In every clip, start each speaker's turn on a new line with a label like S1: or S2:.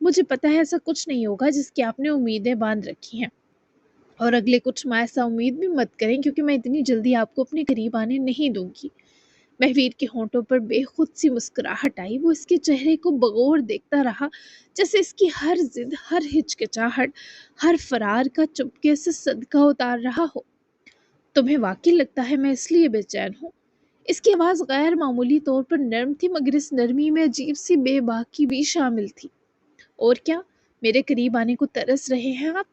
S1: مجھے پتا ہے ایسا کچھ نہیں ہوگا جس کی آپ نے امیدیں باندھ رکھی ہیں، اور اگلے کچھ ماہ ایسا امید بھی مت کریں، کیونکہ میں اتنی جلدی آپ کو اپنے قریب آنے نہیں دوں گی۔ مہویر کے ہونٹوں پر بے خود سی مسکراہٹ آئی۔ وہ اس کے چہرے کو بغور دیکھتا رہا، جیسے اس کی ہر ضد، ہر ہچکچاہٹ، ہر فرار کا چپکے سے صدقہ اتار رہا ہو۔ تمہیں واقعی لگتا ہے میں اس لیے بے چین ہوں؟ اس کی آواز غیر معمولی طور پر نرم تھی، مگر اس نرمی میں عجیب سی بے باکی بھی شامل تھی۔ اور کیا میرے قریب آنے کو ترس رہے ہیں آپ؟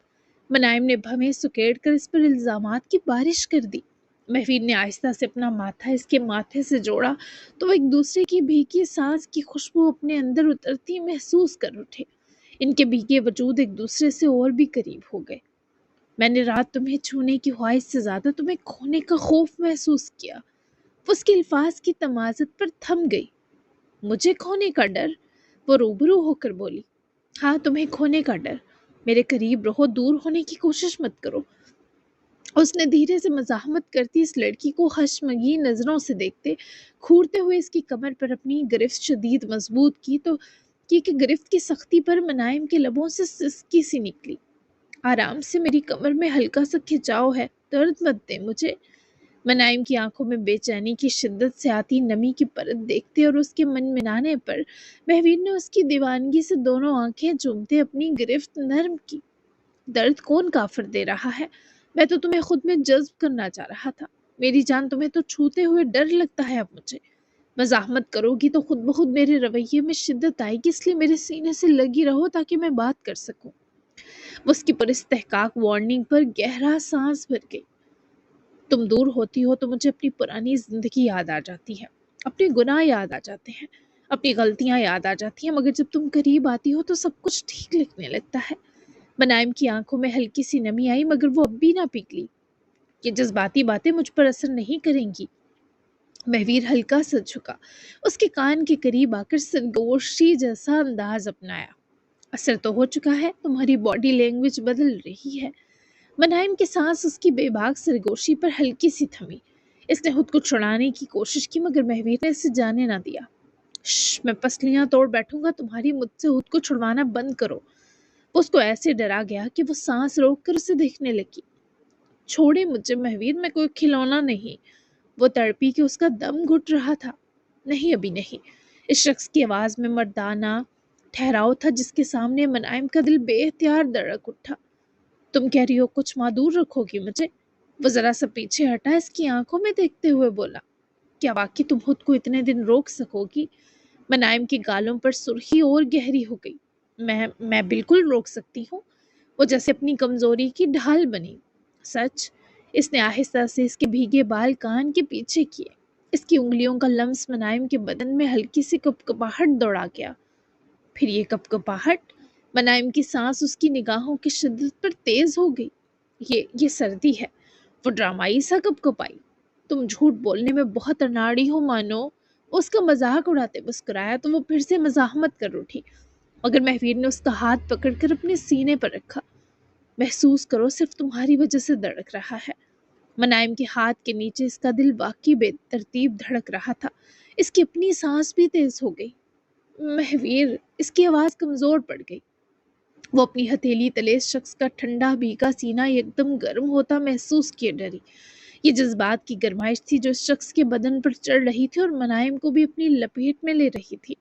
S1: منائم نے بھویں سکیڑ کر اس پر الزامات کی بارش کر دی۔ مہویر نے آہستہ سے اپنا ماتھا اس کے ماتھے سے جوڑا تو وہ ایک دوسرے کی بھیگی سانس کی خوشبو اپنے اندر اترتی محسوس کر اٹھے۔ ان کے بھیگے وجود ایک دوسرے سے اور بھی قریب ہو گئے۔ میں نے رات تمہیں چھونے کی خواہش سے زیادہ تمہیں کھونے کا خوف محسوس کیا۔ وہ اس کے الفاظ کی تمازت پر تھم گئی۔ مجھے کھونے کا ڈر؟ وہ روبرو ہو کر بولی۔ ہاں، تمہیں کھونے کا ڈر۔ میرے قریب رہو، دور ہونے کی کوشش مت کرو۔ اس نے دھیرے سے مزاحمت کرتی اس لڑکی کو خشمگین نظروں سے دیکھتے کھورتے ہوئے اس کی کمر پر اپنی گرفت شدید مضبوط کی تو کہ گرفت کی سختی پر منائم کے لبوں سے سسکی سی نکلی۔ آرام سے، میری کمر میں ہلکا سا کھچاؤ ہے، درد مت دے مجھے۔ منائم کی آنکھوں میں بے چینی کی شدت سے آتی نمی کی پرت دیکھتے اور اس کے منمنانے پر مہویر نے اس کی دیوانگی سے دونوں آنکھیں چومتے اپنی گرفت نرم کی۔ درد کون کافر دے رہا ہے؟ میں تو تمہیں خود میں جذب کرنا چاہ رہا تھا۔ میری جان، تمہیں تو چھوتے ہوئے ڈر لگتا ہے اب مجھے۔ مزاحمت کرو گی تو خود بخود میرے رویے میں شدت آئے گی، اس لیے میرے سینے سے لگی رہو تاکہ میں بات کر سکوں۔ وہ اس کی پراستحقاق وارننگ پر گہرا سانس بھر گئی۔ تم دور ہوتی ہو تو مجھے اپنی پرانی زندگی یاد آ جاتی ہے، اپنے گناہ یاد آ جاتے ہیں، اپنی غلطیاں یاد آ جاتی ہیں، مگر جب تم قریب آتی ہو تو سب کچھ ٹھیک لگنے لگتا ہے۔ منائم کی آنکھوں میں ہلکی سی نمی آئی، مگر وہ اب بھی نہ پگھلی۔ یہ جذباتی باتیں مجھ پر اثر نہیں کریں گی۔ مہویر ہلکا سا جھکا، اس کے کان کے قریب آ کر سرگوشی جیسا انداز اپنایا۔ اثر تو ہو چکا ہے، تمہاری باڈی لینگویج بدل رہی ہے۔ منائم کی سانس اس کی بے باک سرگوشی پر ہلکی سی تھمی۔ اس نے خود کو چھڑانے کی کوشش کی، مگر مہویر نے اسے جانے نہ دیا۔ میں پسلیاں توڑ بیٹھوں گا تمہاری، مجھ سے خود کو چھڑوانا بند کرو۔ اس کو ایسے ڈرا گیا کہ وہ سانس روک کر اسے دیکھنے لگی۔ چھوڑے مجھے مہویر، میں کوئی کھلونا نہیں۔ وہ تڑپی کہ اس کا دم گھٹ رہا تھا۔ نہیں، ابھی نہیں۔ اس شخص کی آواز میں مردانہ ٹھہراؤ تھا جس کے سامنے منائم کا دل بے اختیار دھڑک اٹھا۔ تم کہہ رہی ہو کچھ معذور رکھو گی مجھے؟ وہ ذرا سا پیچھے ہٹا، اس کی آنکھوں میں دیکھتے ہوئے بولا۔ کیا واقعی تم خود کو اتنے دن روک سکو گی؟ منائم کے گالوں پر سرخی اور گہری ہو گئی۔ میں بالکل روک سکتی ہوں۔ وہ جیسے اپنی کمزوری کی ڈھال بنی۔ سچ؟ اس نے آہستہ سے اس کے بھیگے بال کان کے پیچھے کیے۔ اس کی انگلیوں کا لمس منائم کے بدن میں ہلکی سی کپکپاہٹ دوڑا گیا۔ پھر یہ کپکپاہٹ؟ منائم کی سانس اس کی نگاہوں کی شدت پر تیز ہو گئی۔ یہ سردی ہے، وہ ڈرامائی سا کپکپائی۔ تم جھوٹ بولنے میں بہت اناڑی ہو مانو۔ اس کا مذاق اڑاتے مسکرایا تو وہ پھر سے مزاحمت کر اٹھی، مگر مہویر نے اس کا ہاتھ پکڑ کر اپنے سینے پر رکھا۔ محسوس کرو، صرف تمہاری وجہ سے دھڑک رہا ہے۔ منائم کے ہاتھ کے نیچے اس کا دل واقعی بے ترتیب دھڑک رہا تھا۔ اس کی اپنی سانس بھی تیز ہو گئی۔ مہویر، اس کی آواز کمزور پڑ گئی۔ وہ اپنی ہتھیلی تلے اس شخص کا ٹھنڈا بھیگا سینہ ایک گرم ہوتا محسوس کیے ڈری۔ یہ جذبات کی گرمائش تھی جو اس شخص کے بدن پر چڑھ رہی تھی اور منائم کو بھی اپنی لپیٹ میں لے رہی تھی۔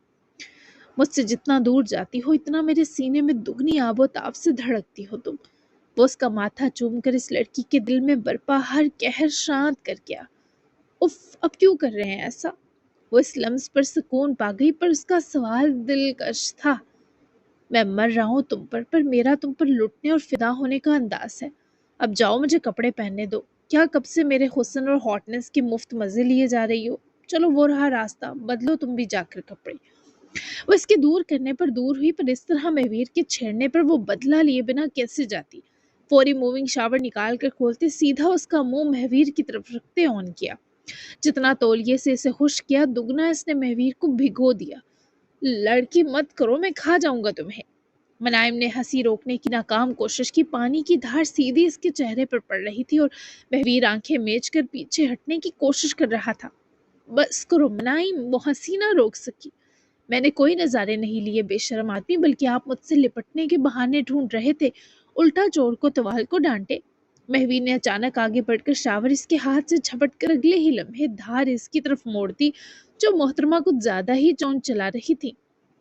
S1: مجھ سے جتنا دور جاتی ہو اتنا میرے سینے میں دگنی آب و تاب سے دھڑکتی ہو تم۔ وہ اس کا ماتھا چوم کر اس لڑکی کے دل میں برپا ہر قہر شانت کر گیا۔ اف، اب کیوں کر رہے ہیں ایسا؟ وہ اس لمس پر سکون پا گئی، پر اس کا سوال دلکش تھا۔ میں مر رہا ہوں تم پر میرا تم پر لٹنے اور فدا ہونے کا انداز ہے۔ اب جاؤ، مجھے کپڑے پہننے دو۔ کیا کب سے میرے حسن اور ہاٹنس کے مفت مزے لیے جا رہی ہو؟ چلو، وہ رہا راستہ، بدلو تم بھی جا کر کپڑے۔ وہ اس کے دور کرنے پر دور ہوئی، پر اس طرح مہویر کے چھیڑنے پر وہ بدلہ لیے بنا کیسے جاتی؟ فوری موونگ شاور نکال کر کھولتے سیدھا اس کا منہ مہویر کی طرف رکھتے آن کیا۔ جتنا تولیے سے اسے خشک کیا، دگنا اس نے مہویر کو بھگو دیا۔ لڑکی مت کرو، میں کھا جاؤں گا تمہیں۔ منائم نے ہنسی روکنے کی ناکام کوشش کی۔ پانی کی دھار سیدھی اس کے چہرے پر پڑ رہی تھی اور مہویر آنکھیں میچ کر پیچھے ہٹنے کی کوشش کر رہا تھا۔ بس کرو منائم، وہ ہنسی نہ روک سکی۔ میں نے کوئی نظارے نہیں لیے بے شرم آدمی، بلکہ آپ مجھ سے لپٹنے کے بہانے ڈھونڈ رہے تھے۔ الٹا چور کو توال کو ڈانٹے۔ مہوی نے اچانک آگے بڑھ کر شاور اس کے ہاتھ سے جھپٹ کر اگلے ہی لمحے دھار اس کی طرف موڑ دی، جو محترمہ کچھ زیادہ ہی چون چلا رہی تھی۔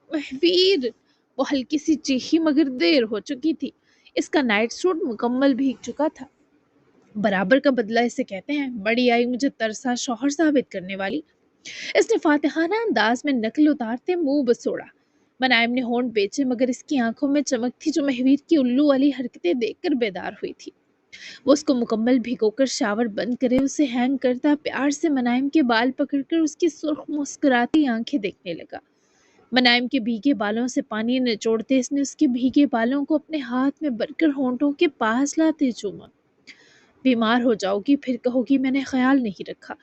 S1: مہویر! وہ ہلکی سی چیخی، مگر دیر ہو چکی تھی۔ اس کا نائٹ سوٹ مکمل بھیگ چکا تھا۔ برابر کا بدلہ اسے کہتے ہیں، بڑی آئی مجھے ترسا شوہر ثابت کرنے والی۔ اس نے فاتحانہ انداز میں نقل اتارتے منہ بسوڑا۔ منائم نے ہونٹ بیچے، مگر اس کی آنکھوں میں چمک تھی جو مہویر کی الو والی حرکتیں دیکھ کر بیدار ہوئی تھی۔ وہ اس کو مکمل بھگو کر شاور بند کرے اسے ہینگ کرتا پیار سے منائم کے بال پکڑ کر اس کی سرخ مسکراتی آنکھیں دیکھنے لگا۔ منائم کے بھیگے بالوں سے پانی نچوڑتے اس نے اس کے بھیگے بالوں کو اپنے ہاتھ میں بھر کر ہونٹوں کے پاس لاتے چوما۔ بیمار ہو جاؤ گی، پھر کہو گی میں نے خیال نہیں رکھا۔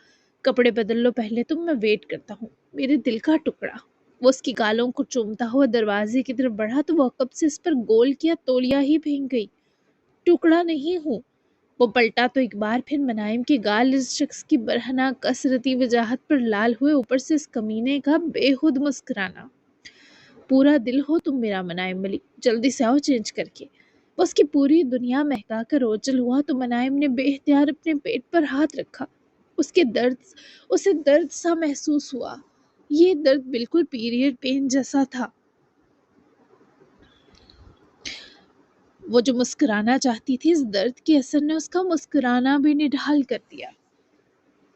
S1: کپڑے بدل لو پہلے تم، میں ویٹ کرتا ہوں، میرے دل کا ٹکڑا۔ وہ اس کی گالوں کو چومتا ہوا دروازے کی طرف بڑھا تو وہ عقب سے اس پر گول کیا تولیا ہی پھینک گئی۔ ٹکڑا نہیں ہوں۔ وہ پلٹا تو ایک بار پھر منائم کے گال اس شخص کی برہنہ کثرتی وجاہت پر لال ہوئے، اوپر سے اس کمینے کا بے خود مسکرانا۔ پورا دل ہو تم میرا منائم ملک، جلدی سے آؤ چینج کر کے۔ وہ اس کی پوری دنیا مہکا کر اوچل ہوا تو منائم نے بے اختیار اپنے پیٹ پر ہاتھ رکھا۔ اسے درد سا محسوس ہوا۔ یہ درد بالکل پیریڈ پین جیسا تھا۔ وہ جو مسکرانا چاہتی تھی، اس درد کے اثر نے اس کا مسکرانا بھی نڈھال کر دیا۔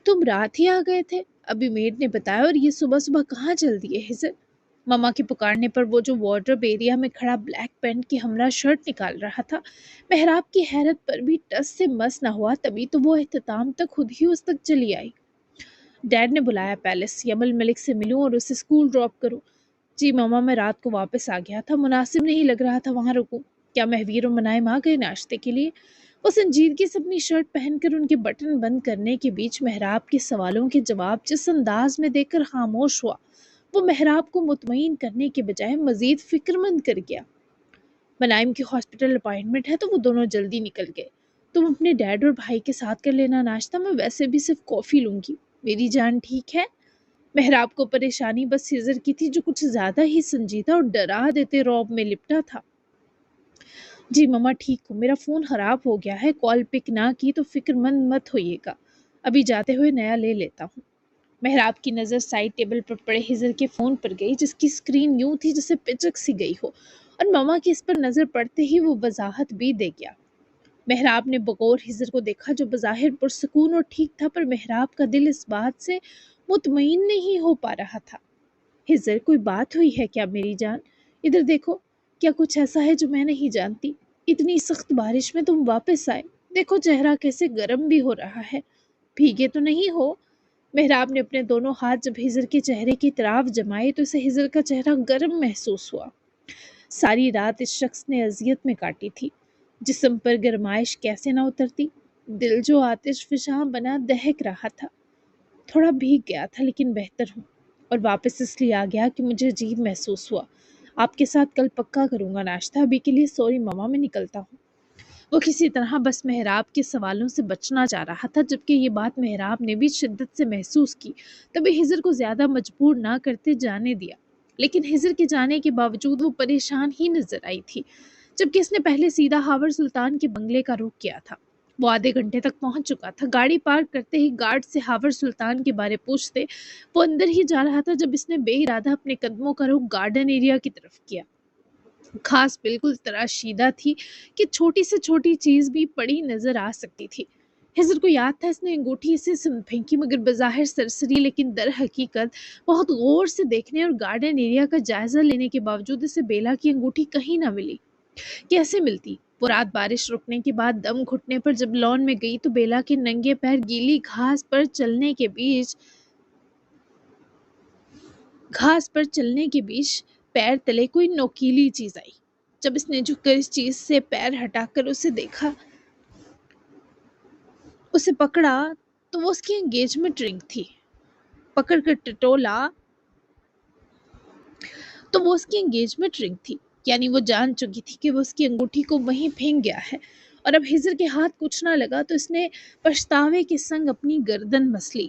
S1: تم رات ہی آ گئے تھے، ابھی میڈ نے بتایا، اور یہ صبح صبح کہاں چل دیے ہزر؟ ماما کے پکارنے پر وہ جو وارڈروب ایریا میں کھڑا بلیک پینٹ کے ہمراہ شرٹ نکال رہا تھا، محراب کی حیرت پر بھی ٹس سے مس نہ ہوا، تبھی تو وہ اختتام تک خود ہی اس تک چلی آئی۔ ڈیڈ نے بلایا پیلس، یمل ملک سے ملوں اور اسے اسکول ڈراپ کروں۔ جی ماما، میں رات کو واپس آ گیا تھا، مناسب نہیں لگ رہا تھا وہاں رکوں۔ کیا مہویر اور منائم آ گئے ناشتے کے لیے؟ وہ سنجیدگی سے اپنی شرٹ پہن کر ان کے بٹن بند کرنے کے بیچ محراب کے سوالوں کے جواب جس انداز میں دے کر خاموش ہوا، وہ محراب کو مطمئن کرنے کے بجائے مزید فکر مند کر گیا۔ منائم کی ہاسپٹل اپائنٹمنٹ ہے تو وہ دونوں جلدی نکل گئے۔ تم اپنے ڈیڈ اور بھائی کے ساتھ کر لینا ناشتہ، میں ویسے بھی صرف کافی لوں گی۔ میری جان ٹھیک ہے؟ محراب کو پریشانی بس ہزر کی تھی، جو کچھ زیادہ ہی سنجیدہ اور ڈرا دیتے رعب میں لپٹا تھا۔ جی ماما ٹھیک ہوں، میرا فون خراب ہو گیا ہے، کال پک نہ کی تو فکر مند مت ہوئیے گا، ابھی جاتے ہوئے نیا لے لیتا ہوں۔ محراب کی نظر سائڈ ٹیبل پر پڑے ہزر کے فون پر گئی، جس کی اسکرین یوں تھی جسے پچک سی گئی ہو، اور ماما کی اس پر نظر پڑتے ہی وہ وضاحت بھی دے گیا۔ محراب نے بغور ہزر کو دیکھا، جو بظاہر پرسکون اور ٹھیک تھا، پر محراب کا دل اس بات سے مطمئن نہیں ہو پا رہا تھا۔ ہزر، کوئی بات ہوئی ہے کیا میری جان؟ ادھر دیکھو، کیا کچھ ایسا ہے جو میں نہیں جانتی؟ اتنی سخت بارش میں تم واپس آئے، دیکھو چہرہ کیسے گرم بھی ہو رہا ہے، بھیگے تو نہیں ہو؟ محراب نے اپنے دونوں ہاتھ جب ہزر کے چہرے کی طرف جمائے تو اسے ہزر کا چہرہ گرم محسوس ہوا۔ ساری رات اس شخص نے اذیت میں کاٹی تھی، جسم پر گرمائش کیسے نہ اترتی، دل جو آتش فشاں بنا دہک رہا تھا۔ تھوڑا بھیگ گیا تھا لیکن بہتر ہوں، اور واپس اس لیے آ گیا کہ مجھے عجیب محسوس ہوا۔ آپ کے ساتھ کل پکا کروں گا ناشتہ، ابھی کے لیے سوری ماما، میں نکلتا ہوں۔ وہ کسی طرح بس محراب کے سوالوں سے بچنا چاہ رہا تھا، جبکہ یہ بات محراب نے بھی شدت سے محسوس کی، تبھی ہزر کو زیادہ مجبور نہ کرتے جانے دیا۔ لیکن ہزر کے جانے کے باوجود وہ پریشان ہی نظر آئی تھی، جبکہ اس نے پہلے سیدھا ہاور سلطان کے بنگلے کا رخ کیا تھا۔ وہ آدھے گھنٹے تک پہنچ چکا تھا۔ گاڑی پارک کرتے ہی گارڈ سے ہاور سلطان کے بارے پوچھتے وہ اندر ہی جا رہا تھا، جب اس نے بے ارادہ اپنے قدموں کا رخ گارڈن ایریا کی طرف کیا۔ گھاس بالکل تراشیدہ تھی کہ چھوٹی سے چھوٹی چیز بھی پڑی نظر آ سکتی تھی۔ ہزر کو یاد تھا اس نے انگوٹھی سے پھینکی، مگر بظاہر سرسری لیکن در حقیقت بہت غور سے دیکھنے اور گارڈن ایریا کا جائزہ لینے کے باوجود اسے بیلا کی انگوٹھی کہیں نہ ملی۔ کیسے ملتی؟ وہ رات بارش رکنے کے بعد دم گھٹنے پر جب لان میں گئی تو بیلا کے ننگے پیر گیلی گھاس پر چلنے کے بیچ پیر تلے کوئی نوکیلی چیز آئی۔ جب اس نے جھک کر اس چیز سے پیر ہٹا کر اسے دیکھا، اسے پکڑا تو وہ اس کی انگیجمنٹ رنگ تھی۔ پکڑ کر ٹٹولا تو وہ اس کی انگیجمنٹ رنگ تھی، یعنی وہ جان چکی تھی کہ وہ اس کی انگوٹھی کو وہیں پھینک گیا ہے، اور اب ہزر کے ہاتھ کچھ نہ لگا تو اس نے پچھتاوے کے سنگ اپنی گردن مس لی۔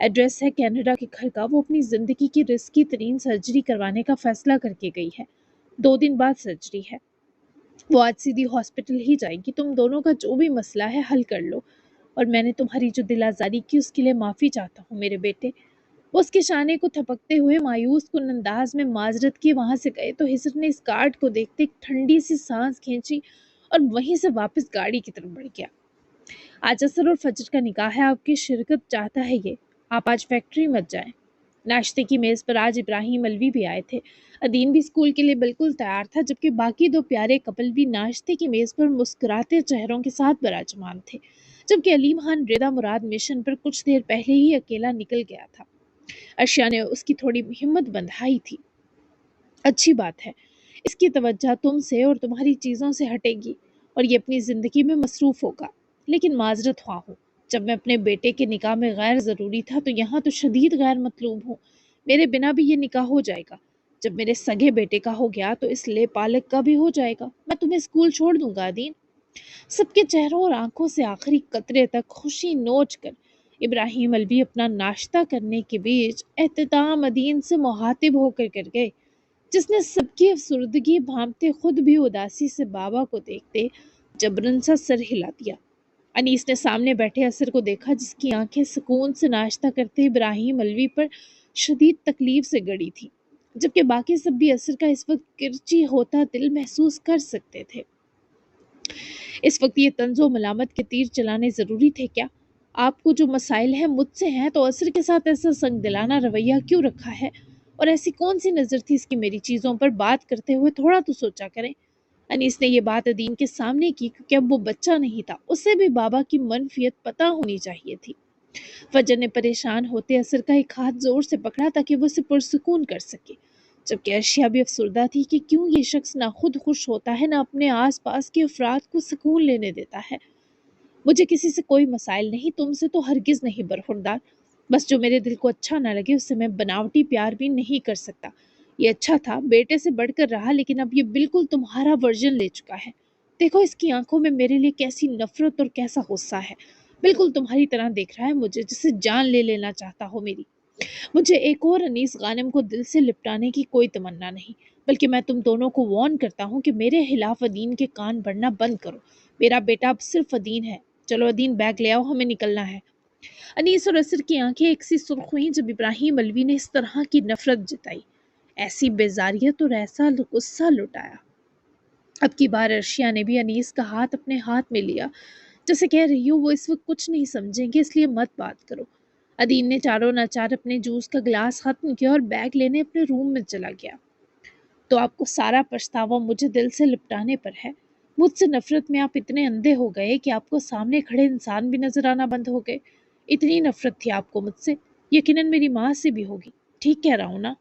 S1: ایڈریس ہے کینیڈا کے گھر کا۔ وہ اپنی زندگی کی رسکی ترین سرجری کروانے کا فیصلہ کر کے گئی ہے۔ 2 دن بعد سرجری ہے۔ وہ آج سیدھی ہاسپٹل ہی جائے گی۔ تم دونوں کا جو بھی مسئلہ ہے حل کر لو، اور میں نے تمہاری جو دل آزاری کی اس کے لیے معافی چاہتا ہوں میرے بیٹے۔ وہ اس کے شانے کو تھپکتے ہوئے مایوس کن انداز میں معذرت کی وہاں سے گئے تو حسر نے اس کارڈ کو دیکھتے ایک ٹھنڈی سی سانس کھینچی اور وہیں سے واپس گاڑی کی طرف بڑھ گیا۔ آج عصر اور فجر کا نکاح ہے، آپ کی شرکت چاہتا ہے یہ، آپ آج فیکٹری مت جائیں۔ ناشتے کی میز پر آج ابراہیم الوی بھی آئے تھے۔ ادین بھی اسکول کے لیے بالکل تیار تھا، جبکہ باقی 2 پیارے کپل بھی ناشتے کی میز پر مسکراتے چہروں کے ساتھ براجمان تھے، جبکہ علیم خان ریدا مراد مشن پر کچھ دیر پہلے ہی اکیلا نکل گیا تھا۔ ارشیا نے اس کی تھوڑی ہمت بندھائی تھی۔ اچھی بات ہے، اس کی توجہ تم سے اور تمہاری چیزوں سے ہٹے گی اور یہ اپنی زندگی میں مصروف ہوگا، لیکن معذرت خواہ ہوں، جب میں اپنے بیٹے کے نکاح میں غیر ضروری تھا تو یہاں تو شدید غیر مطلوب ہوں۔ میرے بنا بھی یہ نکاح ہو جائے گا۔ جب میرے سگے بیٹے کا ہو گیا تو اس لے پالک کا بھی ہو جائے گا۔ میں تمہیں اسکول چھوڑ دوں گا ادین۔ سب کے چہروں اور آنکھوں سے آخری قطرے تک خوشی نوچ کر ابراہیم الوی اپنا ناشتہ کرنے کے بیچ اختتام ادین سے مخاطب ہو کر گئے، جس نے سب کی افسردگی بھانپتے خود بھی اداسی سے بابا کو دیکھتے جبرن سا سر ہلا دیا۔ انیس نے سامنے بیٹھے اثر کو دیکھا، جس کی آنکھیں سکون سے ناشتہ کرتے ابراہیم الوی پر شدید تکلیف سے گڑی تھی، جبکہ باقی سب بھی اثر کا اس وقت کرچی ہوتا دل محسوس کر سکتے تھے۔ اس وقت یہ طنز و ملامت کے تیر چلانے ضروری تھے کیا؟ آپ کو جو مسائل ہیں مجھ سے ہیں، تو اثر کے ساتھ ایسا سنگ دلانہ رویہ کیوں رکھا ہے؟ اور ایسی کون سی نظر تھی اس کی میری چیزوں پر؟ بات کرتے ہوئے تھوڑا تو سوچا کریں۔ انیس نے یہ بات ادین کے سامنے کی کیونکہ اب وہ بچہ نہیں تھا، اسے بھی بابا کی منفیت پتہ ہونی چاہیے تھی۔ فجر نے پریشان ہوتے اثر کا ایک ہاتھ زور سے پکڑا تاکہ وہ اسے پرسکون کر سکے، جبکہ ارشیا بھی افسردہ تھی کہ کیوں یہ شخص نہ خود خوش ہوتا ہے، نہ اپنے آس پاس کے افراد کو سکون لینے دیتا ہے۔ مجھے کسی سے کوئی مسائل نہیں، تم سے تو ہرگز نہیں برخوردار، بس جو میرے دل کو اچھا نہ لگے اسے میں بناوٹی پیار بھی نہیں کر سکتا۔ یہ اچھا تھا، بیٹے سے بڑھ کر رہا، لیکن اب یہ بالکل تمہارا ورژن لے چکا ہے۔ دیکھو اس کی آنکھوں میں میرے لیے کیسی نفرت اور کیسا غصہ ہے، بالکل تمہاری طرح دیکھ رہا ہے مجھے، جسے جان لے لینا چاہتا ہو میری۔ مجھے ایک اور انیس غانم کو دل سے لپٹانے کی کوئی تمنا نہیں، بلکہ میں تم دونوں کو وارن کرتا ہوں کہ میرے خلاف ادین کے کان بھرنا بند کرو۔ میرا بیٹا اب صرف ادین ہے۔ چلو ادین بیگ لے آؤ، ہمیں نکلنا ہے۔ انیس اور اثر کی آنکھیں ایک سی سرخ ہوئیں جب ابراہیم الوی نے اس طرح کی نفرت جتائی، ایسی بیزاریت اور ایسا غصہ لٹایا۔ اب کی بار ارشیا نے بھی انیس کا ہاتھ اپنے ہاتھ میں لیا، جیسے کہہ رہی ہو وہ اس وقت کچھ نہیں سمجھیں گے، اس لیے مت بات کرو۔ ادین نے چاروں ناچار اپنے جوس کا گلاس ختم کیا اور بیگ لینے اپنے روم میں چلا گیا۔ تو آپ کو سارا پچھتاوا مجھے دل سے لپٹانے پر ہے؟ مجھ سے نفرت میں آپ اتنے اندھے ہو گئے کہ آپ کو سامنے کھڑے انسان بھی نظر آنا بند ہو گئے؟ اتنی نفرت تھی آپ کو مجھ سے؟ یقیناً میری ماں سے بھی ہوگی، ٹھیک کہہ رہا ہوں نا؟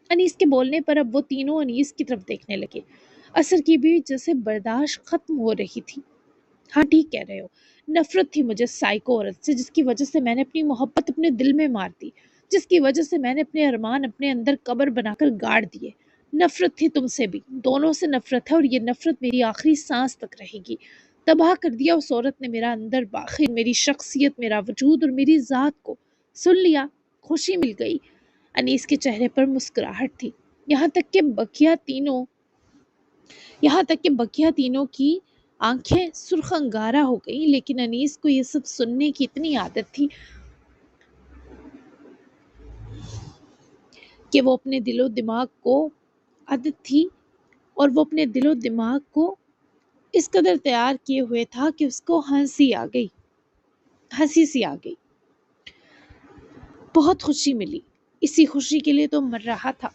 S1: انیس کے بولنے پر اب وہ تینوں انیس کی طرف دیکھنے لگے۔ اثر کی بھی جیسے برداشت ختم ہو رہی تھی۔ ہاں ٹھیک کہہ رہے ہو، نفرت تھی مجھے سائیکو عورت سے، جس کی وجہ سے میں نے اپنی محبت اپنے دل میں مار دی، جس کی وجہ سے میں نے اپنے ارمان اپنے اندر قبر بنا کر گاڑ دیے۔ نفرت تھی تم سے بھی، دونوں سے نفرت ہے، اور یہ نفرت میری آخری سانس تک رہے گی۔ تباہ کر دیا اس عورت نے میرا اندر باخر، میری شخصیت، میرا وجود اور میری ذات کو۔ سن لیا، خوشی مل گئی۔ انیس کے چہرے پر مسکراہٹ تھی، یہاں تک کہ بقیہ تینوں کی آنکھیں سرخ انگارہ ہو گئیں، لیکن انیس کو یہ سب سننے کی اتنی عادت تھی کہ وہ اپنے دل و دماغ کو اس قدر تیار کیے ہوئے تھا کہ اس کو ہنسی سی آ گئی۔ بہت خوشی ملی، اسی خوشی کے لیے تو مر رہا تھا۔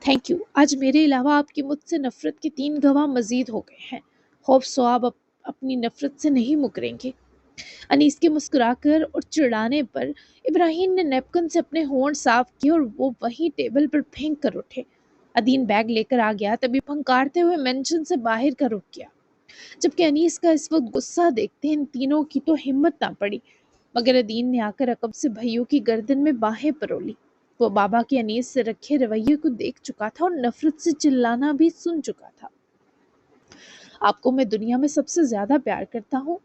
S1: تھینک یو، آج میرے علاوہ آپ کی مجھ سے نفرت کے 3 گواہ مزید ہو گئے ہیں۔ خوف سواب اپنی نفرت سے نہیں مکریں گے۔ انیس کے مسکرا کر اور چڑانے پر ابراہیم نے نیپکن سے اپنے ہونٹ صاف کیے اور وہ وہیں ٹیبل پر پھینک کر اٹھے۔ ادین بیگ لے کر آ گیا، تبھی پھنکارتے ہوئے مینشن سے باہر کا رک گیا، جبکہ انیس کا اس وقت غصہ دیکھتے ان تینوں کی تو ہمت نہ پڑی، مگر ادین نے آ کر عقب سے بھائیوں کی گردن میں باہیں پرولی۔ وہ بابا کے انیس سے رکھے رویے کو دیکھ چکا تھا اور نفرت سے چلانا بھی سن چکا تھا۔ آپ کو میں دنیا میں سب سے زیادہ پیار کرتا ہوں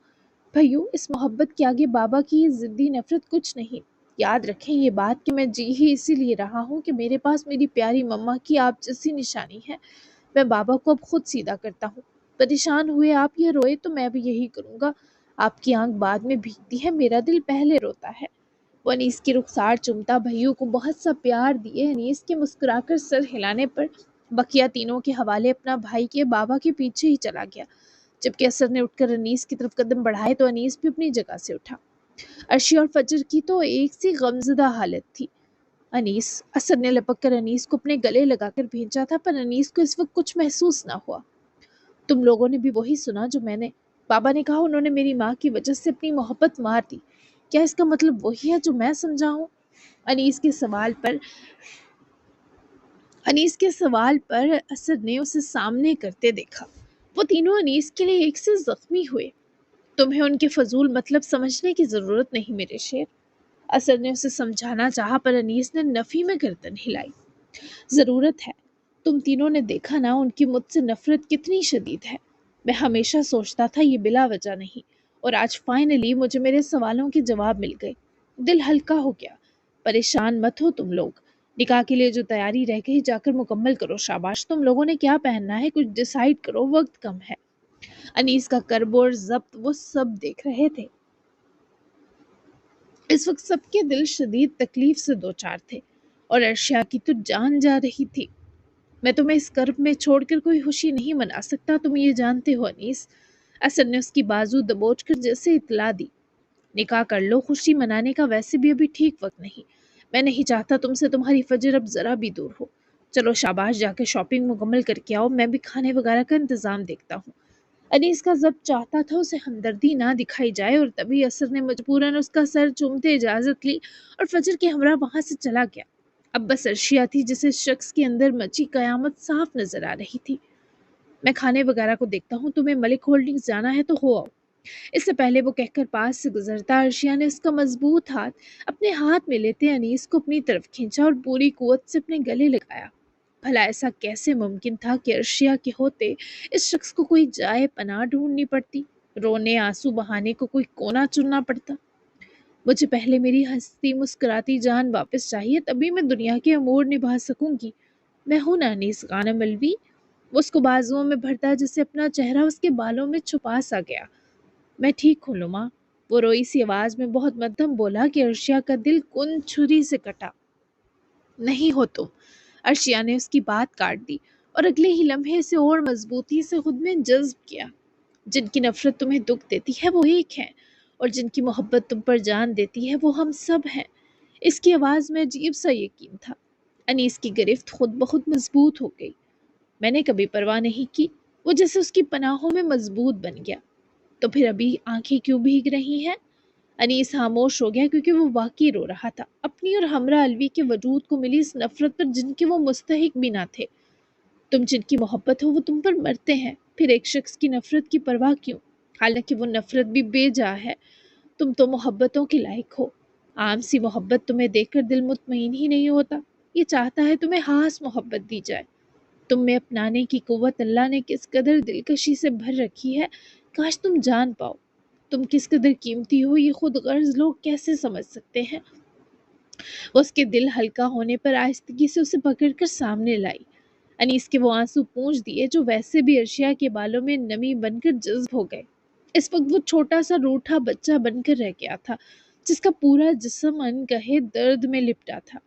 S1: بھائیو، اس محبت کے آگے بابا کی یہ ضدی نفرت کچھ نہیں۔ یاد رکھیں یہ بات کہ میں جی ہی اسی لیے رہا ہوں کہ میرے پاس میری پیاری مما کی آپ جیسی نشانی ہے۔ میں بابا کو اب خود سیدھا کرتا ہوں۔ پریشان ہوئے آپ یہ روئے تو میں بھی یہی کروں گا۔ آپ کی آنکھ بعد میں بھیگتی ہے، میرا دل پہلے روتا ہے۔ وہ انیس کی رخسار چومتا بھائیوں کو بہت سا پیار دیے انیس کے مسکرا کر سر ہلانے پر بقیہ تینوں کے حوالے اپنا بھائی کے بابا کے پیچھے ہی چلا گیا۔ جبکہ اسد نے اٹھ کر انیس کی طرف قدم بڑھائے تو انیس بھی اپنی جگہ سے اٹھا۔ عرشی اور فجر کی تو ایک سی غمزدہ حالت تھی۔ انیس اسد نے لپک کر انیس کو اپنے گلے لگا کر بھیجا تھا، پر انیس کو اس وقت کچھ محسوس نہ ہوا۔ تم لوگوں نے بھی وہی سنا جو میں نے، بابا نے کہا، انہوں نے میری ماں کی وجہ سے اپنی محبت مار دی۔ کیا اس کا مطلب وہی ہے جو میں سمجھا ہوں؟ انیس کے سوال پر اسد نے اسے سامنے کرتے دیکھا۔ وہ تینوں انیس کے لیے ایک سے زخمی ہوئے۔ تمہیں ان کے فضول مطلب سمجھنے کی ضرورت نہیں میرے شیر۔ اسد نے اسے سمجھانا چاہا پر انیس نے نفی میں گردن ہلائی۔ ضرورت ہے، تم تینوں نے دیکھا نا ان کی مجھ سے نفرت کتنی شدید ہے۔ میں ہمیشہ سوچتا تھا یہ بلا وجہ نہیں، اور آج فائنلی مجھے میرے سوالوں کے جواب مل گئے۔ دل ہلکا ہو گیا۔ پریشان مت ہو تم لوگ، نکاح کے لیے جو تیاری رہ گئی جا کر مکمل کرو۔ شاباش، تم لوگوں نے کیا پہننا ہے کچھ ڈیسائیڈ کرو، وقت کم ہے۔ انیس کا کرب اور ضبط وہ سب دیکھ رہے تھے۔ اس وقت سب کے دل شدید تکلیف سے دوچار تھے، اور ارشیا کی تو جان جا رہی تھی۔ میں تمہیں اس کرب میں چھوڑ کر کوئی خوشی نہیں منا سکتا، تم یہ جانتے ہو انیس۔ اسد نے اس کی بازو دبوچ کر جیسے اطلاع دی۔ نکاح کر لو، خوشی منانے کا ویسے بھی ابھی ٹھیک وقت نہیں۔ میں نہیں چاہتا تم سے تمہاری فجر اب ذرا بھی دور ہو۔ چلو شاباش، جا کے شاپنگ مکمل کر کے آؤ، میں بھی کھانے وغیرہ کا انتظام دیکھتا ہوں۔ انیس کا ضبط چاہتا تھا اسے ہمدردی نہ دکھائی جائے، اور تبھی اسد نے مجبوراً اس کا سر چومتے اجازت لی اور فجر کے ہمراہ وہاں سے چلا گیا۔ اب بس ارشیا تھی جسے اس شخص کے اندر مچی قیامت صاف نظر آ رہی تھی۔ میں کھانے وغیرہ کو دیکھتا ہوں، تمہیں ملک ہولڈنگز جانا ہے تو ہو آؤ۔ اس سے پہلے وہ کہہ کر پاس سے گزرتا، ارشیا نے اس کا مضبوط ہاتھ اپنے ہاتھ میں لیتے انیس کو اپنی طرف کھینچا اور پوری قوت سے اپنے گلے لگایا۔ بھلا ایسا کیسے ممکن تھا کہ ارشیا کے ہوتے اس شخص کو کوئی جائے پناہ ڈھونڈنی پڑتی، رونے آنسو بہانے کو کوئی کونا چننا پڑتا؟ مجھے پہلے میری ہنستی مسکراتی جان واپس چاہیے، تبھی میں دنیا کے امور نبھا سکوں گی۔ میں ہوں نا انیس غانم الوی؟ وہ اس کو بازوؤں میں بھرتا جسے اپنا چہرہ اس کے بالوں میں چھپا سا گیا۔ میں ٹھیک ہوں لما، وہ روئی سی آواز میں بہت مدھم بولا کہ ارشیا کا دل کن چھری سے کٹا۔ نہیں ہو تم، ارشیا نے اس کی بات کاٹ دی اور اگلے ہی لمحے سے اور مضبوطی سے خود میں جذب کیا۔ جن کی نفرت تمہیں دکھ دیتی ہے وہ ایک ہیں، اور جن کی محبت تم پر جان دیتی ہے وہ ہم سب ہیں۔ اس کی آواز میں عجیب سا یقین تھا۔ انیس کی گرفت خود بخود مضبوط ہو گئی۔ میں نے کبھی پرواہ نہیں کی، وہ جیسے اس کی پناہوں میں مضبوط بن گیا۔ تو پھر ابھی آنکھیں کیوں بھیگ رہی ہیں؟ انیس خاموش ہو گیا کیونکہ وہ واقعی رو رہا تھا، اپنی اور ہمراہ الوی کے وجود کو ملی اس نفرت پر جن کے وہ مستحق بھی نہ تھے۔ تم جن کی محبت ہو وہ تم پر مرتے ہیں، پھر ایک شخص کی نفرت کی پرواہ کیوں؟ حالانکہ وہ نفرت بھی بے جا ہے۔ تم تو محبتوں کے لائق ہو۔ عام سی محبت تمہیں دیکھ کر دل مطمئن ہی نہیں ہوتا، یہ چاہتا ہے تمہیں خاص محبت دی جائے۔ تم میں اپنانے کی قوت اللہ نے کس قدر دلکشی سے بھر رکھی ہے، کاش تم جان پاؤ۔ تم کس قدر قیمتی ہو یہ خود غرض لوگ کیسے سمجھ سکتے ہیں؟ وہ اس کے دل ہلکا ہونے پر آہستگی سے اسے پکڑ کر سامنے لائی۔ انیس کے وہ آنسو پونچھ دیے جو ویسے بھی ارشیا کے بالوں میں نمی بن کر جذب ہو گئے۔ اس وقت وہ چھوٹا سا روٹھا بچہ بن کر رہ گیا تھا جس کا پورا جسم انکہے درد میں لپٹا تھا۔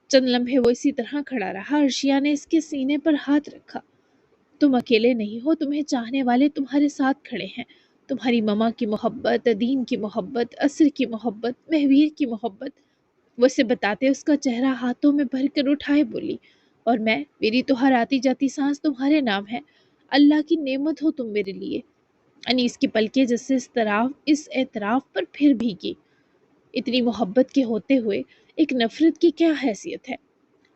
S1: چند لمحے وہ اسی طرح کھڑا رہا۔ ارشیا نے اس کے سینے پر ہاتھ رکھا۔ تم اکیلے نہیں ہو، تمہیں چاہنے والے تمہارے ساتھ کھڑے ہیں۔ تمہاری ماما کی محبت، ادیم کی محبت، عصر کی محبت، مہویر کی محبت۔ وہ اسے بتاتے اس کا چہرہ ہاتھوں میں بھر کر اٹھائے بولی، اور میری تو ہر آتی جاتی سانس تمہارے نام ہے۔ اللہ کی نعمت ہو تم میرے لیے۔ انیس کی پلکیں جیسے اس اعتراف پر پھر بھیگی۔ اتنی محبت کے ہوتے ہوئے ایک نفرت کی کیا حیثیت ہے؟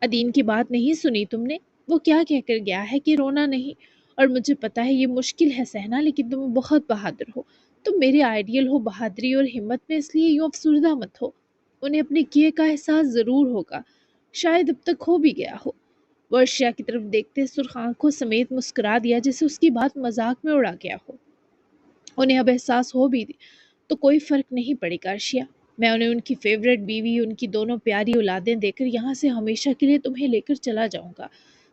S1: ادین کی بات نہیں سنی تم نے؟ وہ کیا کہہ کر گیا ہے کہ رونا نہیں، اور مجھے پتا ہے یہ مشکل ہے سہنا، لیکن تم بہت بہادر ہو، تم میرے آئیڈیل ہو بہادری اور ہمت میں، اس لیے یوں افسردہ مت ہو۔ انہیں اپنے کیے کا احساس ضرور ہوگا، شاید اب تک ہو بھی گیا ہو۔ وہ ارشیا کی طرف دیکھتے سرخ آنکھوں سمیت مسکرا دیا جیسے اس کی بات مذاق میں اڑا گیا ہو۔ انہیں اب احساس ہو بھی تو کوئی فرق نہیں پڑے گا ارشیا، میں انہیں ان کی فیوریٹ بیوی، ان کی دونوں پیاری اولادیں دے کر یہاں سے ہمیشہ کے لیے تمہیں لے کر چلا جاؤں گا۔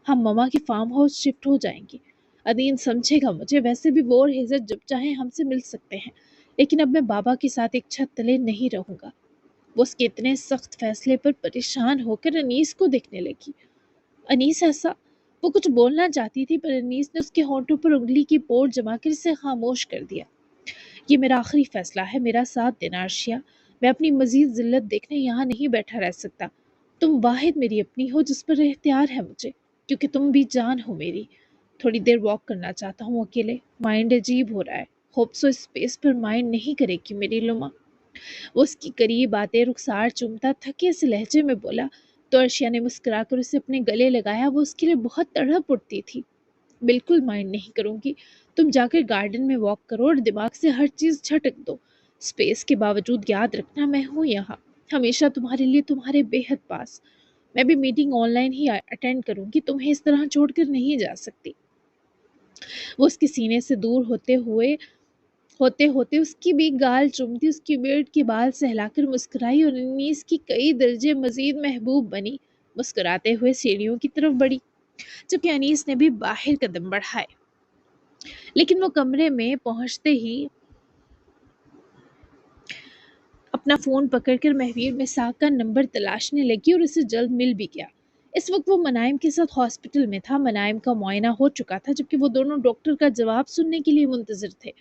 S1: ہم مما کے فارم ہاؤس شفٹ ہو جائیں گے۔ ادین سمجھے گا مجھے، ویسے بھی وہ اور عزت جب چاہیں ہم سے مل سکتے ہیں، لیکن اب میں بابا کے ساتھ ایک چھت تلے نہیں رہوں گا۔ وہ اس کے اتنے سخت فیصلے پر پریشان ہو کر انیس کو دیکھنے لگی۔ انیس ایسا؟ وہ کچھ بولنا چاہتی تھی پر انیس نے اس کے ہونٹوں پر انگلی کی پوٹ جما کر اسے خاموش کر دیا۔ یہ میرا آخری فیصلہ ہے، میرا ساتھ دینا ارشیا۔ میں اپنی مزید ذلت دیکھنے یہاں نہیں بیٹھا رہ سکتا۔ تم واحد میری اپنی ہو جس پر اختیار ہے مجھے، کیونکہ تم بھی جان ہو میری۔ تھوڑی دیر واک کرنا چاہتا ہوں اکیلے، مائنڈ عجیب ہو رہا ہے۔ ہوپ سو اسپیس پر مائنڈ نہیں کرے گی میری لما۔ وہ اس کی قریب آتے رخسار چومتا تھکے سے لہجے میں بولا تو ارشیا نے مسکرا کر اسے اپنے گلے لگایا۔ وہ اس کے لیے بہت تڑپ اٹھتی تھی۔ بالکل مائنڈ نہیں کروں گی، تم جا کر گارڈن میں واک کرو اور دماغ سے ہر چیز جھٹک دو۔ اسپیس کے باوجود یاد رکھنا میں ہوں یہاں، ہمیشہ تمہارے لیے، تمہارے بے حد پاس۔ میں بھی meeting on line he attend کروں گی، تمہیں اس طرح چھوڑ کر نہیں جا سکتی۔ وہ اس کے سینے سے دور ہوتے ہوتے اس کی بھی گال چومتی، اس کی بیڑ کے بال سہلا کر مسکرائی اور انیس کی کئی درجے مزید محبوب بنی۔ مسکراتے ہوئے سیڑھیوں کی طرف بڑھی، جبکہ انیس نے بھی باہر قدم بڑھائے، لیکن وہ کمرے میں پہنچتے ہی اپنا فون پکڑ کر مہویر مساق کا نمبر تلاشنے لگی اور اسے جلد مل بھی گیا۔ اس وقت وہ منائم کے ساتھ ہاسپٹل میں تھا۔ منائم کا معائنہ ہو چکا تھا، جبکہ وہ دونوں ڈاکٹر کا جواب سننے کے لیے منتظر تھے۔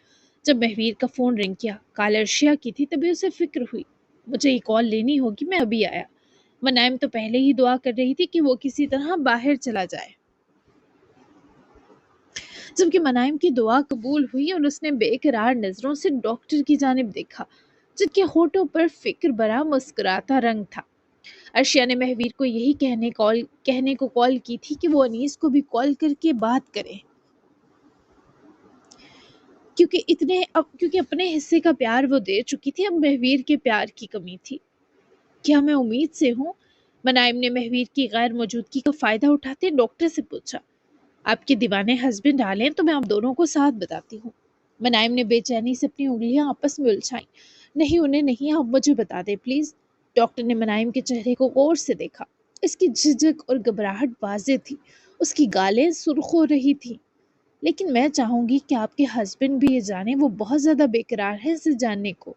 S1: جب مہویر کا فون رنگ کیا، کال ارشیا کی تھی، تبھی اسے فکر ہوئی، مجھے یہ کال لینی ہوگی، میں ابھی آیا۔ منائم تو پہلے ہی دعا کر رہی تھی کہ وہ کسی طرح باہر چلا جائے۔ جبکہ منائم کی دعا قبول ہوئی اور اس نے بے قرار نظروں سے ڈاکٹر کی جانب دیکھا، جن کے ہونٹوں پر فکر بھرا مسکراتا رنگ تھا۔ ارشیا نے مہویر کو یہی کہنے کو کال کی تھی کہ وہ انیس کو بھی کال کر کے بات کرے، کیونکہ اپنے حصے کا پیار وہ دے چکی تھی، اب مہویر کے پیار کی کمی تھی۔ کیا میں امید سے ہوں؟ منائم نے مہویر کی غیر موجودگی کا فائدہ اٹھاتے ڈاکٹر سے پوچھا۔ آپ کے دیوانے ہسبینڈ آ لیں تو میں آپ دونوں کو ساتھ بتاتی ہوں۔ منائم نے بے چینی سے اپنی انگلیاں آپس میں الجھائیں۔ نہیں، انہیں نہیں، آپ مجھے بتا دیں پلیز۔ ڈاکٹر نے منائم کے چہرے کو غور سے دیکھا۔ اس کی جھجک اور گھبراہٹ واضح تھی، اس کی گالیں سرخ ہو رہی تھی۔ لیکن میں چاہوں گی کہ آپ کے ہسبینڈ بھی یہ جانیں، وہ بہت زیادہ بے قرار ہے اسے جاننے کو۔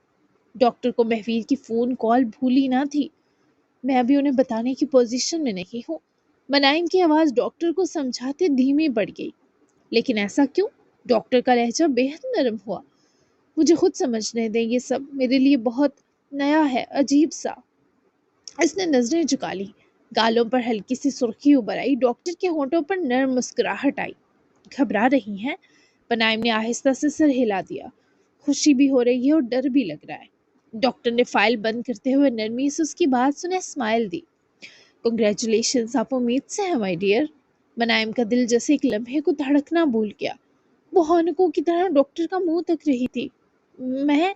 S1: ڈاکٹر کو مہویر کی فون کال بھولی نہ تھی۔ میں ابھی انہیں بتانے کی پوزیشن میں نہیں ہوں۔ منائم کی آواز ڈاکٹر کو سمجھاتے دھیمی پڑ گئی۔ لیکن ایسا کیوں؟ ڈاکٹر کا لہجہ بے حد نرم ہوا۔ مجھے خود سمجھنے دیں، یہ سب میرے لیے بہت نیا ہے، عجیب سا۔ اس نے نظریں جھکا لی، گالوں پر ہلکی سی سرخی ابھر آئی، ڈاکٹر کے ہونٹوں پر نرم مسکراہٹ آئی۔ گھبرا رہی ہیں؟ منائم نے آہستہ سے سر ہلا دیا۔ خوشی بھی ہو رہی ہے اور ڈر بھی لگ رہا ہے۔ ڈاکٹر نے فائل بند کرتے ہوئے نرمی سے اس کی بات سنے اسمائل دی۔ کنگریچولیشنز، آپ امید سے ہیں مائی ڈیئر۔ منائم کا دل جیسے ایک لمحے کو دھڑکنا بھول گیا۔ وہ ہونکوں کی طرح ڈاکٹر کا منہ تک رہی تھی۔ میں؟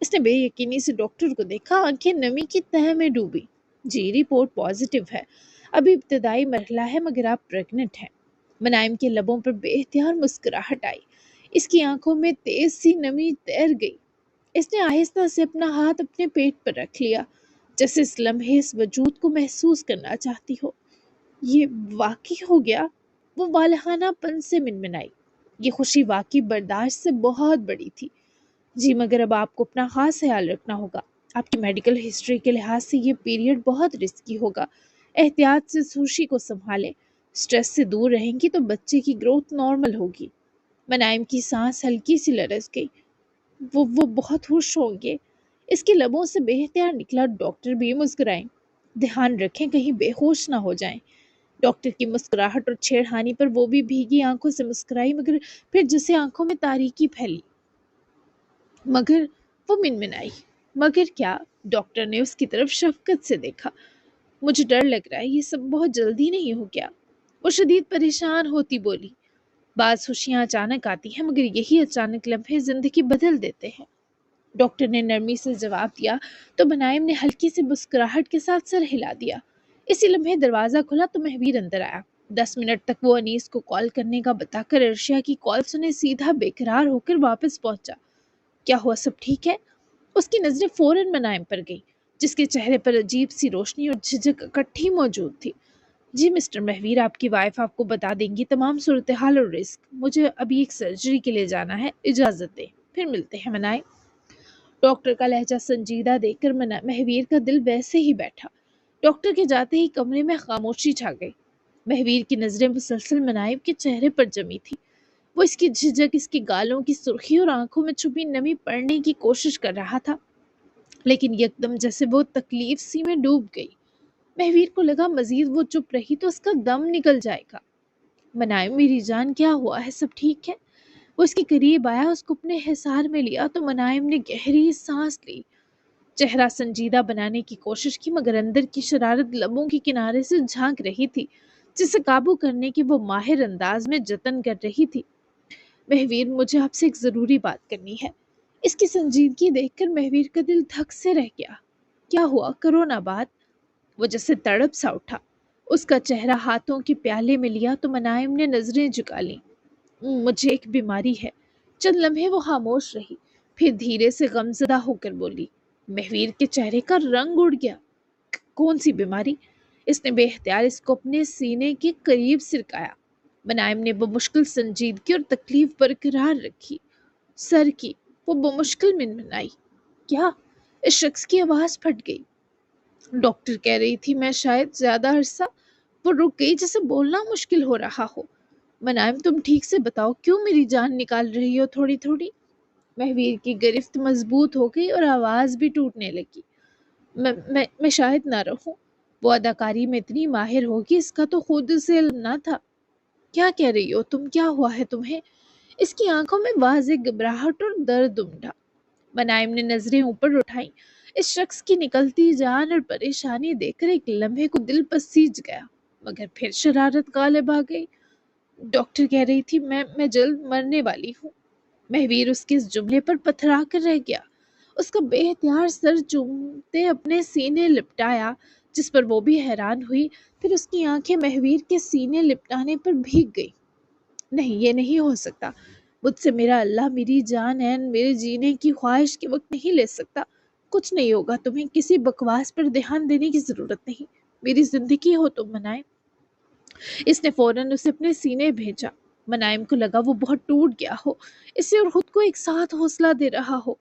S1: اس نے بے یقینی سے ڈاکٹر کو دیکھا، آنکھیں نمی کی تہہ میں ڈوبی۔ جی، رپورٹ پازیٹیو ہے، ابھی ابتدائی مرحلہ ہے، مگر آپ پریگننٹ ہیں۔ منائم کے لبوں پر بے اختیار مسکراہٹ آئی، اس کی آنکھوں میں تیز سی نمی تیر گئی۔ اس نے آہستہ سے اپنا ہاتھ اپنے پیٹ پر رکھ لیا، جیسے اس لمحے اس وجود کو محسوس کرنا چاہتی ہو۔ یہ واقعی ہو گیا؟ وہ والہانہ پن سے منمنائی۔ یہ خوشی واقعی برداشت سے بہت بڑی تھی۔ جی، مگر اب آپ کو اپنا خاص خیال رکھنا ہوگا۔ آپ کی میڈیکل ہسٹری کے لحاظ سے یہ پیریڈ بہت رسکی ہوگا۔ احتیاط سے سوشی کو سنبھالیں، سٹریس سے دور رہیں گی تو بچے کی گروتھ نارمل ہوگی۔ منائم کی سانس ہلکی سی لرز گئی۔ وہ بہت خوش ہوں گے، اس کے لبوں سے بے اختیار نکلا۔ ڈاکٹر بھی مسکرائیں۔ دھیان رکھیں کہیں بے ہوش نہ ہو جائیں۔ ڈاکٹر کی مسکراہٹ اور چھیڑخانی پر وہ بھی بھیگی آنکھوں سے مسکرائی، مگر پھر جسے آنکھوں میں تاریکی پھیلی۔ مگر وہ منمنائی۔ مگر کیا؟ ڈاکٹر نے اس کی طرف شفقت سے دیکھا۔ مجھے ڈر لگ رہا ہے، یہ سب بہت جلدی نہیں ہو گیا؟ وہ شدید پریشان ہوتی بولی۔ بعض خوشیاں اچانک آتی ہیں، مگر یہی اچانک لمحے زندگی بدل دیتے ہیں، ڈاکٹر نے نرمی سے جواب دیا تو منائم نے ہلکی سی مسکراہٹ کے ساتھ سر ہلا دیا۔ اسی لمحے دروازہ کھلا تو مہویر اندر آیا۔ 10 منٹ تک وہ انیس کو کال کرنے کا بتا کر ارشیا کی کال سنے سیدھا بے قرار ہو کر واپس پہنچا۔ کیا ہوا، سب ٹھیک ہے؟ اس کی نظریں فوراً منائم پر گئی۔ جس کے چہرے پر عجیب سی روشنی اور جھجک اکٹھی موجود تھی۔ جی مسٹر مہویر، آپ کی وائف آپ کو بتا دیں گی تمام صورتحال اور رسک۔ مجھے ابھی ایک سرجری کے لیے جانا ہے، اجازت دیں، پھر ملتے ہیں منائے۔ ڈاکٹر کا لہجہ سنجیدہ دیکھ کر مہویر کا دل ویسے ہی بیٹھا۔ ڈاکٹر کے جاتے ہی کمرے میں خاموشی چھا گئی۔ مہویر کی نظریں مسلسل منائب کے چہرے پر جمی تھی۔ وہ اس کی جھجک، اس کی گالوں کی سرخی اور آنکھوں میں چھپی نمی پڑھنے کی کوشش کر رہا تھا، لیکن یکدم جیسے وہ تکلیف سی میں ڈوب گئی۔ مہویر کو لگا مزید وہ چپ رہی تو اس کا دم نکل جائے گا۔ منائب میری جان، کیا ہوا ہے؟ سب ٹھیک ہے؟ وہ اس کے قریب آیا، اس کو اپنے حصار میں لیا تو منائب نے گہری سانس لی، چہرہ سنجیدہ بنانے کی کوشش کی، مگر اندر کی شرارت لبوں کے کنارے سے جھانک رہی تھی، جسے قابو کرنے کی وہ ماہر انداز میں جتن کر رہی تھی۔ مہویر، مجھے آپ سے ایک ضروری بات کرنی ہے۔ اس کی سنجیدگی دیکھ کر مہویر کا دل دھک سے رہ گیا۔ کیا ہوا؟ کرو نا بات۔ وہ جیسے تڑپ سا اٹھا، اس کا چہرہ ہاتھوں کے پیالے میں لیا تو منائم نے نظریں جھکا لیں۔ مجھے ایک بیماری ہے۔ چند لمحے وہ خاموش رہی، پھر دھیرے سے غمزدہ ہو کر بولی۔ مہویر کے چہرے کا رنگ اڑ گیا۔ کون سی بیماری؟ اس نے بے اختیار اس کو اپنے سینے کے قریب سرکایا۔ منائم نے بمشکل سنجیدگی اور تکلیف برقرار رکھی، سر کی۔ وہ بمشکل منمنائی۔ کیا؟ اس شخص کی آواز پھٹ گئی۔ ڈاکٹر کہہ رہی تھی میں شاید زیادہ عرصہ۔ وہ رک گئی جیسے بولنا مشکل ہو رہا ہو۔ منائم، تم ٹھیک سے بتاؤ، کیوں میری جان نکال رہی ہو تھوڑی تھوڑی؟ مہویر کی گرفت مضبوط ہو گئی اور آواز بھی ٹوٹنے لگی۔ میں شاید نہ رہوں۔ وہ اداکاری میں اتنی ماہر ہوگی، اس کا تو خود سے علم نہ تھا۔ کیا کہہ رہی ہو تم؟ کیا ہوا ہے تمہیں؟ اس کی آنکھوں میں واضح گھبراہٹ اور درد امڈا۔ منائم نے نظریں اوپر اٹھائیں۔ اس شخص کی نکلتی جان اور پریشانی دیکھ کر ایک لمحے کو دل پسیج گیا، مگر پھر شرارت غالب آ گئی۔ ڈاکٹر کہہ رہی تھی میں جلد مرنے والی ہوں۔ مہویر اس کے اس جملے پر پتھرا کر رہ گیا۔ اس کا بے اختیار سر چومتے اپنے سینے لپٹایا، جس پر وہ بھی حیران ہوئی۔ پھر اس کی آنکھیں مہویر کے سینے لپٹانے پر بھیگ گئی۔ نہیں، یہ نہیں ہو سکتا۔ مجھ سے میرا اللہ میری جان میرے جینے کی خواہش کے وقت نہیں لے سکتا۔ کچھ نہیں ہوگا، تمہیں کسی بکواس پر دھیان دینے کی ضرورت نہیں۔ میری زندگی ہو تم منائم۔ اس نے فوراً اسے اپنے سینے بھیجا۔ منائم کو لگا وہ بہت ٹوٹ گیا ہو، اسے اور خود کو ایک ساتھ حوصلہ دے رہا ہو۔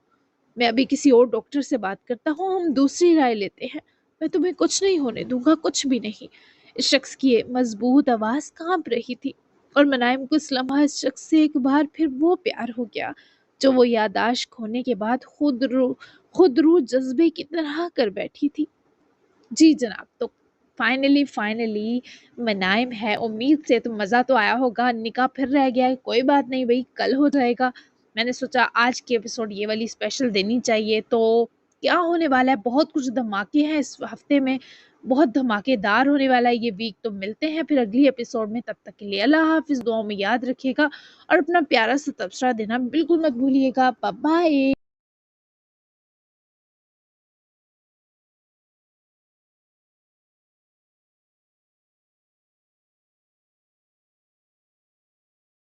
S1: میں ابھی کسی اور ڈاکٹر سے بات کرتا ہوں، ہم دوسری رائے لیتے ہیں۔ میں تمہیں کچھ نہیں ہونے دوں گا، کچھ بھی نہیں۔ اس شخص کی مضبوط آواز کانپ رہی تھی، اور منائم کو اس لمحہ اس شخص سے ایک بار پھر وہ پیار ہو گیا جو وہ یادداشت کھونے کے بعد خود رو جذبے کی طرح کر بیٹھی تھی۔ جی جناب، تو فائنلی منائم ہے۔ امید سے تو مزہ تو آیا ہوگا، نکاح پھر رہ گیا ہے، کوئی بات نہیں بھائی، کل ہو جائے گا۔ میں نے سوچا آج کی ایپیسوڈ یہ والی اسپیشل دینی چاہیے۔ تو کیا ہونے والا ہے؟ بہت کچھ دھماکے ہیں اس ہفتے میں، بہت دھماکے دار ہونے والا ہے یہ ویک۔ تو ملتے ہیں پھر اگلی ایپیسوڈ میں، تب تک کے لیے اللہ حافظ، دعاؤں میں یاد رکھیے گا اور اپنا پیارا سا تبصرہ دینا بالکل مت بھولیے گا۔ Bye bye.